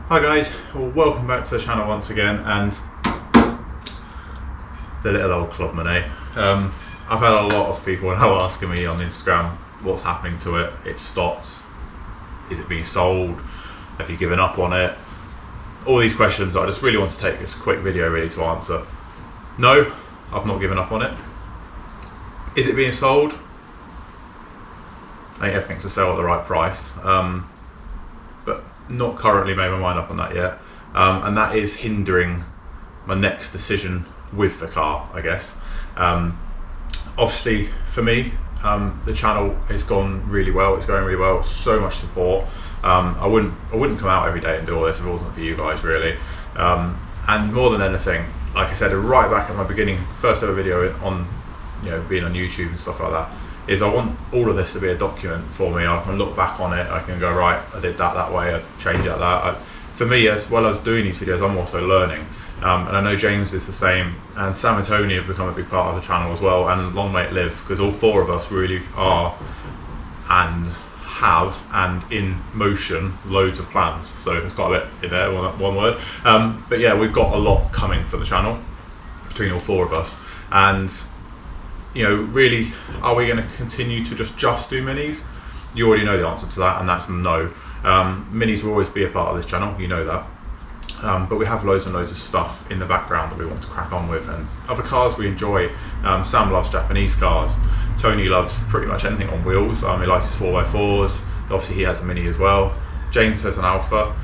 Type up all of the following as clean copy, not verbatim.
Hi guys, well, welcome back to the channel once again, and the little old Clubman, eh? I've had a lot of people now asking me on Instagram what's happening to it. It's stopped. Is it being sold? Have you given up on it? All these questions I just really want to take this quick video really to answer. No, I've not given up on it. Is it being sold? I think everything's to sell at the right price. But not currently made my mind up on that yet, and that is hindering my next decision with the car, I guess. Obviously for me, the channel has gone really well. It's going really well. So much support. I wouldn't come out every day and do all this if it wasn't for you guys, really. And more than anything, like I said right back at my beginning, first ever video on, being on YouTube and stuff like that, is I want all of this to be a document for me. I can look back on it, I can go, right, I did that way, I changed it that. For me, as well as doing these videos, I'm also learning. And I know James is the same, and Sam and Tony have become a big part of the channel as well, and long may it live, because all four of us really are and have and in motion loads of plans. So there's quite a bit in there, one word. But yeah, we've got a lot coming for the channel between all four of us. And really, are we going to continue to just do minis? You already know the answer to that, and that's no. Minis will always be a part of this channel, you know that. But we have loads and loads of stuff in the background that we want to crack on with, and other cars we enjoy. Sam loves Japanese cars. Tony loves pretty much anything on wheels. He likes his 4x4s. Obviously he has a mini as well. James has an Alpha.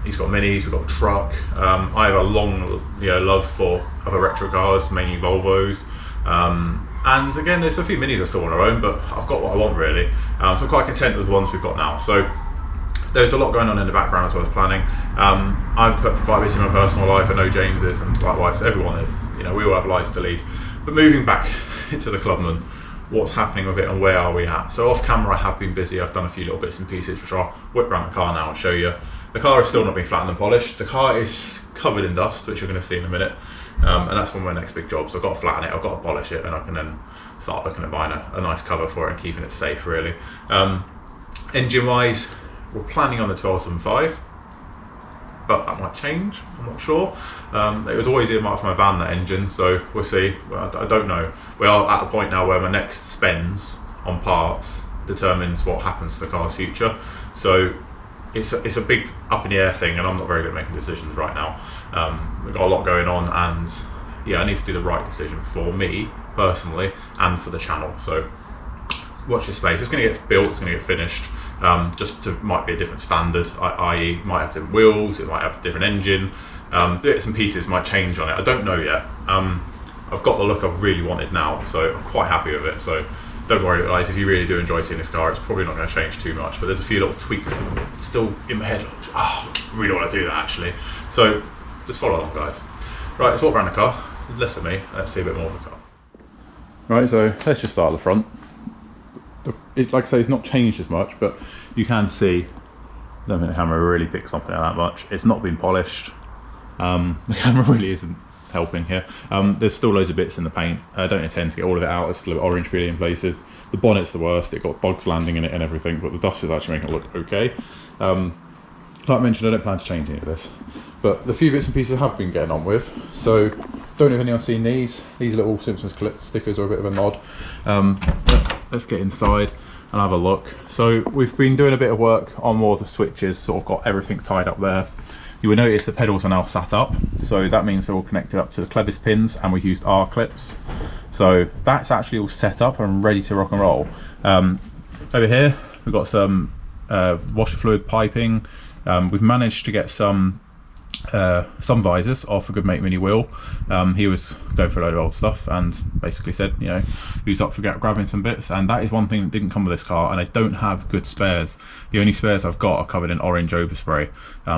He's got minis, we've got a truck. I have a long love for other retro cars, mainly Volvos. And again, there's a few minis I still want to own, but I've got what I want really. So I'm quite content with the ones we've got now. So there's a lot going on in the background as well as planning. I'm quite busy in my personal life. I know James is, and likewise everyone is. We all have lives to lead. But moving back into the Clubman, what's happening with it and where are we at? So off camera I have been busy. I've done a few little bits and pieces, which I'll whip around the car now and show you. The car has still not been flattened and polished. The car is covered in dust, which you're going to see in a minute. And that's one of my next big jobs. I've got to flatten it, I've got to polish it, and I can then start looking at buying a nice cover for it and keeping it safe really. Engine wise, we're planning on the 1275, but that might change, I'm not sure. It was always earmarked for my van, that engine, so we'll see. Well, I don't know. We are at a point now where my next spends on parts determines what happens to the car's future. So it's a big up in the air thing, and I'm not very good at making decisions right now. We've got a lot going on, and yeah, I need to do the right decision for me personally and for the channel. So watch this space. It's going to get built, it's going to get finished. Might be a different standard, i.e. might have different wheels, it might have a different engine. Bits and pieces might change on it. I don't know yet. I've got the look I've really wanted now, so I'm quite happy with it. So don't worry guys, if you really do enjoy seeing this car, it's probably not going to change too much, but there's a few little tweaks still in my head. Oh, I really want to do that actually. So just follow along guys. Right, let's walk around the car, less of me, let's see a bit more of the car. Right, so let's just start at the front. It's like I say, it's not changed as much, but you can see, I don't think the camera really picks up on it that much. It's not been polished. The camera really isn't helping here. There's still loads of bits in the paint. I don't intend to get all of it out. It's still orange peely in places. The bonnet's the worst. It got bugs landing in it and everything, but the dust is actually making it look okay. Like I mentioned, I don't plan to change any of this, but the few bits and pieces I have been getting on with. So don't know if anyone's seen these little Simpsons stickers are a bit of a nod. Let's get inside and have a look. So we've been doing a bit of work on more of the switches, sort of got everything tied up there. You will notice the pedals are now sat up, so that means they're all connected up to the clevis pins, and we've used R clips. So that's actually all set up and ready to rock and roll. Over here we've got some washer fluid piping. We've managed to get some visors off a good mate Mini Wheel. He was going for a load of old stuff and basically said, who's up for grabbing some bits, and that is one thing that didn't come with this car, and I don't have good spares. The only spares I've got are covered in orange overspray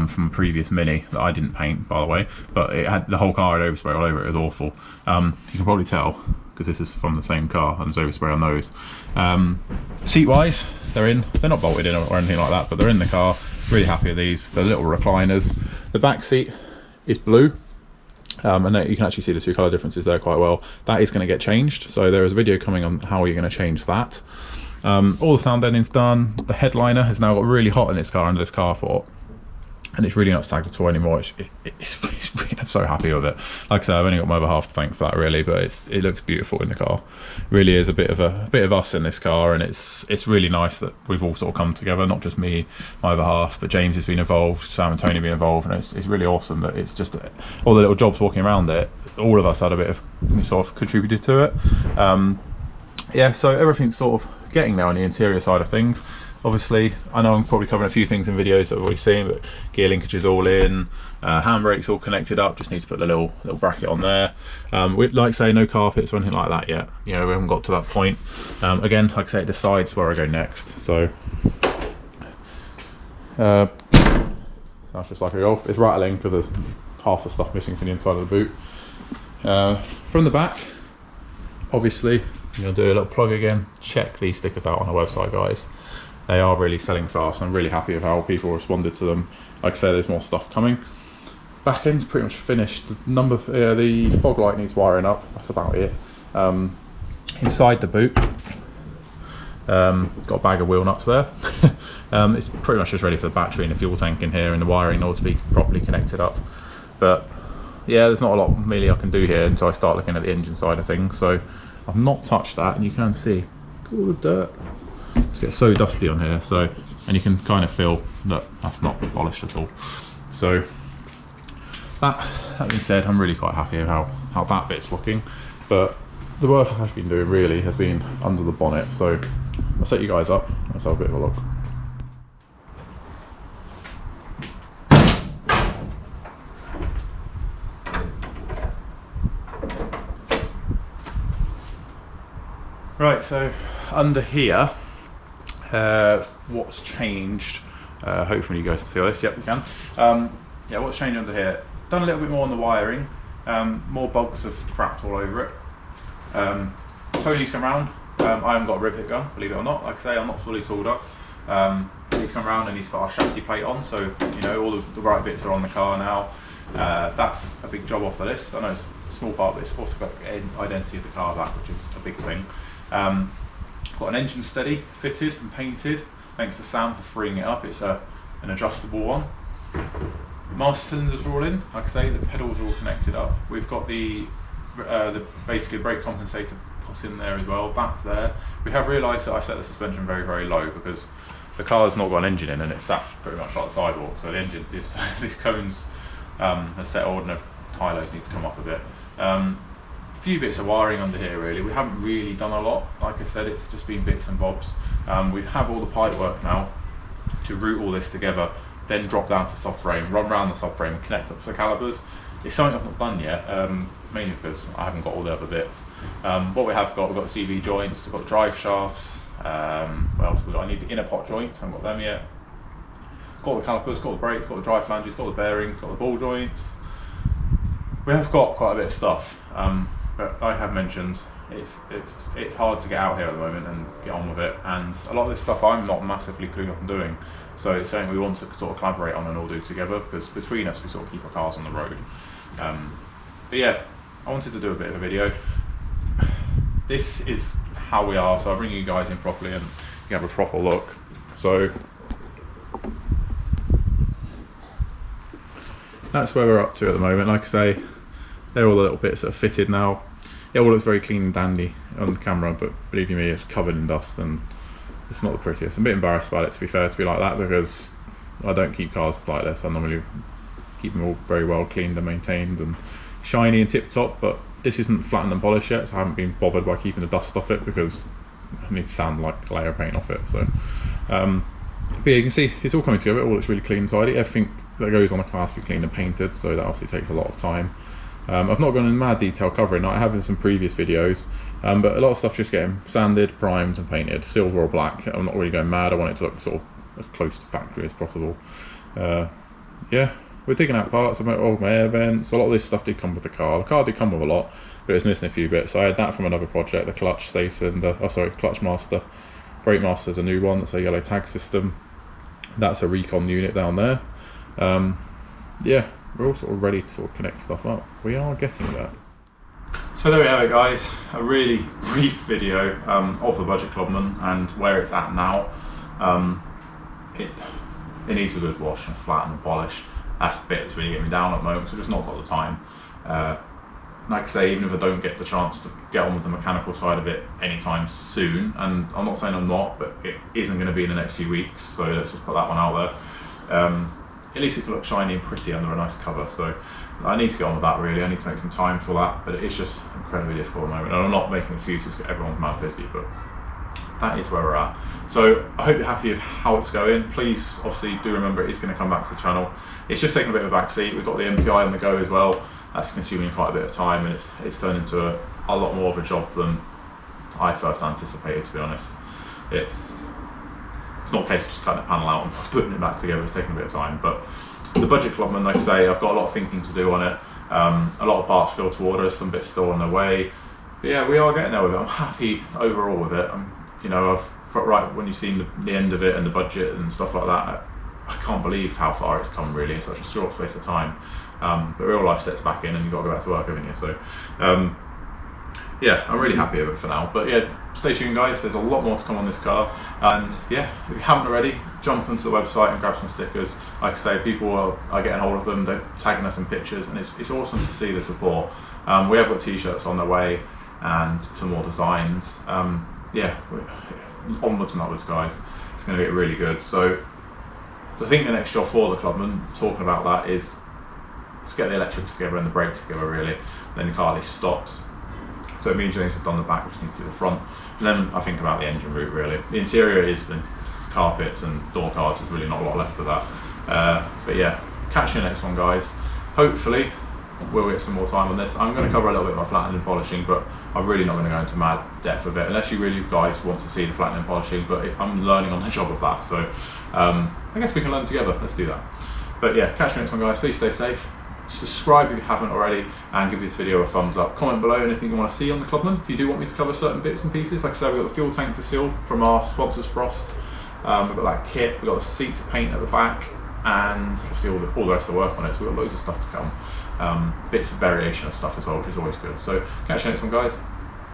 from a previous Mini that I didn't paint, by the way, but it had the whole car had overspray all over it. It was awful. You can probably tell because this is from the same car and there's overspray on those. Seat wise, they're not bolted in or anything like that, but they're in the car. Really happy with these. The little recliners. The back seat is blue, and you can actually see the two colour differences there quite well. That is going to get changed, so there is a video coming on how you're going to change that. All the sound deadening's done. The headliner has now got really hot in this car under this carport, and it's really not sagged at all anymore. I'm so happy with it. Like I said, I've only got my other half to thank for that really, but it looks beautiful in the car. Really is a bit of us in this car, and it's really nice that we've all sort of come together. Not just me, my other half, but James has been involved, Sam and Tony have been involved, and it's really awesome that it's just all the little jobs walking around it. All of us had a bit of sort of contributed to it. Yeah, so everything's sort of getting there on the interior side of things. Obviously, I know I'm probably covering a few things in videos that I've already seen, but gear linkage is all in, handbrakes all connected up, just need to put the little bracket on there. Like I say, no carpets or anything like that yet. You know, we haven't got to that point. Again, like I say, it decides where I go next. So, that's just like a Golf. It's rattling because there's half the stuff missing from the inside of the boot. From the back, obviously, I'm going to do a little plug again. Check these stickers out on our website, guys. They are really selling fast. I'm really happy with how people responded to them. Like I said, there's more stuff coming. Back end's pretty much finished. The fog light needs wiring up. That's about it. Inside the boot, got a bag of wheel nuts there. It's pretty much just ready for the battery and the fuel tank in here, and the wiring ought to be properly connected up. But yeah, there's not a lot really I can do here until I start looking at the engine side of things. So I've not touched that, and you can see all the dirt. It gets so dusty on here, so, and you can kind of feel that that's not polished at all. So that being said, I'm really quite happy with how that bit's looking. But the work I've been doing really has been under the bonnet. So I'll set you guys up. Let's have a bit of a look. Right, so under here, what's changed, hopefully you guys can see this, yep you can. Yeah, what's changed under here, done a little bit more on the wiring, more bugs have cracked all over it. Tony's come round, I haven't got a rivet gun, believe it or not. Like I say, I'm not fully tooled up. He's come round and he's got our chassis plate on, so you know all the right bits are on the car now. That's a big job off the list. I know it's a small part, but it's also got an identity of the car back, which is a big thing. Got an engine steady fitted and painted, thanks to Sam for freeing it up. It's an adjustable one. Master cylinders are all in. Like I say, the pedals are all connected up. We've got the basically brake compensator put in there as well. That's there. We have realised that I set the suspension very, very low because the car's not got an engine in and it's sat pretty much like the sidewalk. So the engine, these cones are settled and the tylos need to come up a bit. A few bits of wiring under here really. We haven't really done a lot. Like I said, it's just been bits and bobs. We have all the pipe work now to route all this together, then drop down to subframe, run around the subframe and connect up to the calipers. It's something I've not done yet, mainly because I haven't got all the other bits. What we have got, we've got the CV joints, we've got drive shafts, what else we got? I need the inner pot joints, I haven't got them yet. Got the calipers, got the brakes, got the drive flanges, got the bearings, got the ball joints. We have got quite a bit of stuff. But I have mentioned it's hard to get out here at the moment and get on with it, and a lot of this stuff I'm not massively clued up on doing, so it's something we want to sort of collaborate on and all do together, because between us we sort of keep our cars on the road. But yeah, I wanted to do a bit of a video. This is how we are, so I'll bring you guys in properly and you have a proper look. So that's where we're up to at the moment. Like I say, they're all the little bits that are fitted now. It all looks very clean and dandy on the camera, but believe you me, it's covered in dust and it's not the prettiest. I'm a bit embarrassed about it, to be fair, to be like that, because I don't keep cars like this. I normally keep them all very well cleaned and maintained and shiny and tip top, but this isn't flattened and polished yet, so I haven't been bothered by keeping the dust off it because I need to sand like a layer of paint off it. So but yeah, you can see it's all coming together. It all looks really clean and tidy. Everything that goes on a car has to be cleaned and painted, so that obviously takes a lot of time. I've not gone in mad detail covering it. I have in some previous videos, but a lot of stuff just getting sanded, primed and painted, silver or black. I'm not really going mad. I want it to look sort of as close to factory as possible. Yeah, we're digging out parts of my air vents. A lot of this stuff did come with the car. The car did come with a lot, but it's missing a few bits. I had that from another project, the clutch safe and clutch master. Brake master's a new one. That's a yellow tag system. That's a recon unit down there. Yeah, we're all sort of ready to sort of connect stuff up. We are getting there. So there we have it, guys. A really brief video of the budget Clubman and where it's at now. it needs a good wash and flatten and polish. That's the bit that's really getting me down at the moment, so I've just not got the time. Like I say, even if I don't get the chance to get on with the mechanical side of it anytime soon, and I'm not saying I'm not, but it isn't going to be in the next few weeks, so let's just put that one out there. At least it can look shiny and pretty under a nice cover, so I need to get on with that really. I need to make some time for that, but it's just incredibly difficult at the moment, and I'm not making excuses because everyone's mad busy, but that is where we're at. So I hope you're happy with how it's going. Please obviously do remember it is going to come back to the channel. It's just taking a bit of a back seat. We've got the MPI on the go as well. That's consuming quite a bit of time, and it's turned into a lot more of a job than I first anticipated, to be honest. It's not a case of just cutting a panel out and putting it back together. It's taking a bit of time, but the budget Clubman, like I say, I've got a lot of thinking to do on it. A lot of parts still to order, some bits still on their way. But yeah, we are getting there with it. I'm happy overall with it. You know, right when you've seen the end of it and the budget and stuff like that, I can't believe how far it's come really in such a short space of time. But real life sets back in and you've got to go back to work, haven't you? So yeah, I'm really happy with it for now. But yeah, stay tuned guys, there's a lot more to come on this car. And yeah, if you haven't already, jump onto the website and grab some stickers. Like I say, people are getting hold of them, they're tagging us in pictures, and it's awesome to see the support. We have got t-shirts on their way and some more designs. Yeah, onwards and upwards guys, it's going to get really good. So I think the next job for the Clubman, talking about that, is let's get the electrics together and the brakes together really, then the car at least stops. So me and James have done the back, which needs to do the front, and then I think about the engine route really. The interior is the carpets and door cards, there's really not a lot left of that. But yeah, catch you next one guys. Hopefully we'll get some more time on this. I'm going to cover a little bit of my flattening and polishing, but I'm really not going to go into mad depth of it, unless you really guys want to see the flattening and polishing, but I'm learning on the job of that, so I guess we can learn together. Let's do that. But yeah, catch you next one guys. Please stay safe. Subscribe if you haven't already, and give this video a thumbs up. Comment below anything you want to see on the Clubman. If you do want me to cover certain bits and pieces, like I said, we've got the fuel tank to seal from our sponsors Frost. We've got that kit, we've got the seat to paint at the back, and obviously all the rest of the work on it, so we've got loads of stuff to come. Bits of variation of stuff as well, which is always good. So catch you next one guys.